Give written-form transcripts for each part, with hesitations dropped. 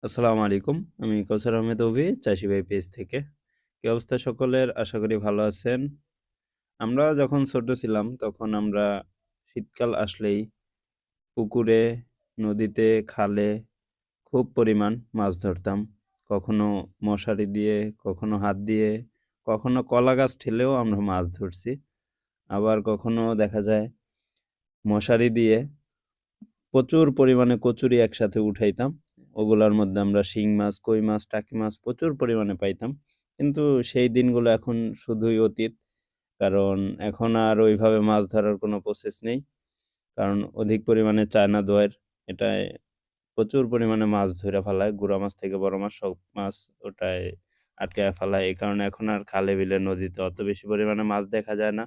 আসসালামু আলাইকুম। আমি কৌসার আহমেদ অভি, চাষী ভাই পেজ থেকে। কি অবস্থা সকলের? আশা করি ভালো আছেন। আমরা যখন ছোট ছিলাম তখন আমরা শীতকাল আসলেই পুকুরে, নদীতে, খালে খুব পরিমাণ মাছ ধরতাম। কখনো মশারি দিয়ে, কখনো হাত দিয়ে, কখনো কলা গাছ ঠেলেও আমরা মাছ ধরছি। আবার কখনো দেখা যায় মশারি দিয়ে প্রচুর পরিমাণে কচুরি একসাথে উঠাইতাম। ওগুলার মধ্যে আমরা শিং মাছ, কই মাছ, টাকি মাছ প্রচুর পরিমাণে পাইতাম। কিন্তু সেই দিনগুলো এখন শুধুই অতীত। কারণ এখন আর ওইভাবে মাছ ধরার কোনো প্রসেস নেই। কারণ অধিক পরিমাণে চায়না দোয়ের এটায় প্রচুর পরিমাণে মাছ ধইরা ফালায়। গুড়া মাছ থেকে বড় মাছ সব মাছ ওটায় আটকায়া ফালায়। এই কারণে এখন আর খালে, বিলে, নদীতে অত বেশি পরিমাণে মাছ দেখা যায় না।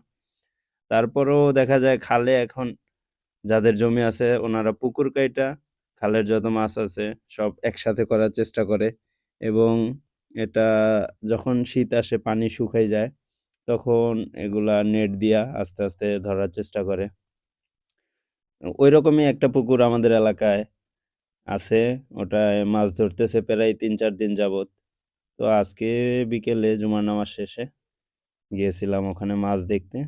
তারপরেও দেখা যায় খালে এখন যাদের জমি আছে ওনারা পুকুর কাইটা খালের যত মাছ আছে সব একসাথে করার চেষ্টা করে এবং এটা যখন শীত আসে পানি শুকাই যায় তখন এগুলা নেট দিয়া আস্তে আস্তে ধরার চেষ্টা করে। ওইরকমই একটা পুকুর আমাদের এলাকায় আছে। ওটায় মাছ ধরতেছে প্রায় ৩-৪ দিন যাবৎ। তো আজকে বিকেলে জুমার নামাজ শেষে গিয়েছিলাম ওখানে মাছ দেখতে।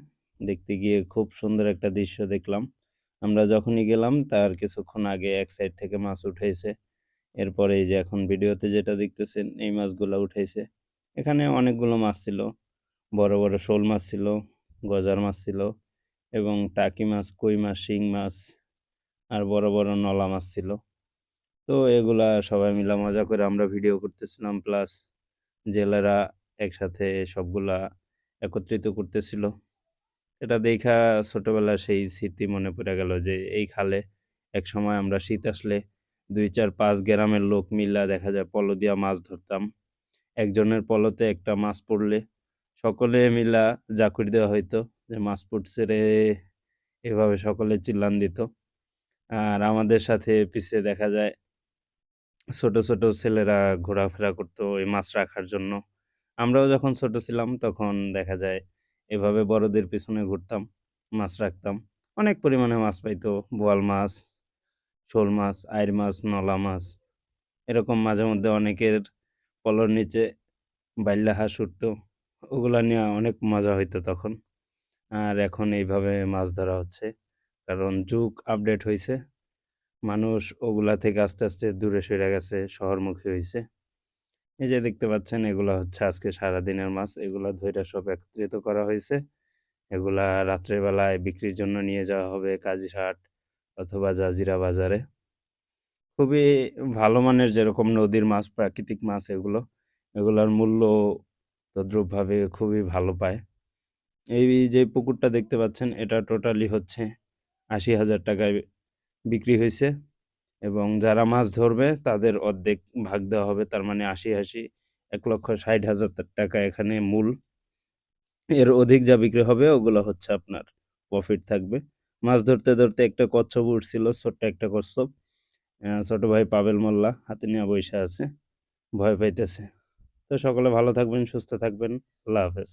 দেখতে গিয়ে খুব সুন্দর একটা দৃশ্য দেখলাম। আমরা যখনই গেলাম তার কিছুক্ষণ আগে এক সাইড থেকে মাছ উঠাইছে। এরপরে এই যে এখন ভিডিওতে যেটা দেখতেছেন এই মাছগুলা উঠাইছে। এখানে অনেকগুলো মাছ ছিল। বড়, বড় শোল মাছ ছিল, গজার মাছ ছিল এবং টাকি মাছ, কই মাছ, শিং মাছ আর বড়, বড় নলা মাছ ছিল। তো এগুলা সবাই মিলা মজা করে আমরা ভিডিও করতেছিলাম প্লাস জেলেরা একসাথে সবগুলা একত্রিত করতেছিল। এটা দেইখা ছোটবেলার সেই স্মৃতি মনে পড়ে গেল যে এই খালে একসময় আমরা শীত আসলে ২, ৪, ৫ গ্রামের লোক মিল্লা দেখা যায় পলো দিয়া মাছ ধরতাম। একজনের পলোতে একটা মাছ পড়লে সকলে মিলা জাকুর দেওয়া হইতো যে মাছ পড়ছে রে! এভাবে সকলে চিল্লান দিত। আর আমাদের সাথে পিছে দেখা যায় ছোট, ছোট ছেলেরা ঘোরাফেরা করতো ওই মাছ রাখার জন্য। আমরাও যখন ছোট ছিলাম তখন দেখা যায় এভাবে বড়দের পিছনে ঘুরতাম, মাছ রাখতাম। অনেক পরিমাণে মাছ পাইতো। বোয়াল মাছ, শোল মাছ, আইড় মাছ, নলা মাছ। এরকম মাঝে মধ্যে অনেকের পলর নিচে বাইল্লা হাঁস উঠতো। ওগুলা নিয়ে অনেক মজা হইতো তখন। আর এখন এইভাবে মাছ ধরা হচ্ছে। কারণ যুগ আপডেট হইছে। মানুষ ওগুলা থেকে আস্তে, আস্তে দূরে সইরা গেছে, শহরমুখী হইছে। এই যে দেখতে পাচ্ছেন এগুলা হচ্ছে আজকে সারাদিনের মাছ। এগুলা ধইরা সব একত্রিত করা হইছে। এগুলা রাত্রের বেলায় বিক্রির জন্য নিয়ে যাওয়া হবে কাজিরহাট অথবা জাজিরা বাজারে। খুবই ভালো মানের যেরকম নদীর মাছ, প্রাকৃতিক মাছ এগুলো। এগুলার মূল্য তদ্রুপভাবে খুবই ভালো পায়। এই যে পুকুরটা দেখতে পাচ্ছেন এটা টোটালি হচ্ছে ৳৮০,০০০ বিক্রি হইছে এবং যারা মাছ ধরবে তাদের অর্ধেক ভাগ দেওয়া হবে। তার মানে ৮০, ১,৬০,০০০ এখানে মূল। এর অধিক যা বিক্রি হবে ওগুলো হচ্ছে আপনার প্রফিট থাকবে। মাছ ধরতে, ধরতে একটা কচ্ছপ উঠছিল, ছোট্ট একটা কচ্ছপ। ছোট ভাই পাবেল মোল্লা হাতে নিয়া বইসা আছে। ভয় পাইতেছে। তো সকলে ভালো থাকবেন, সুস্থ থাকবেন। আল্লাহ হাফেজ।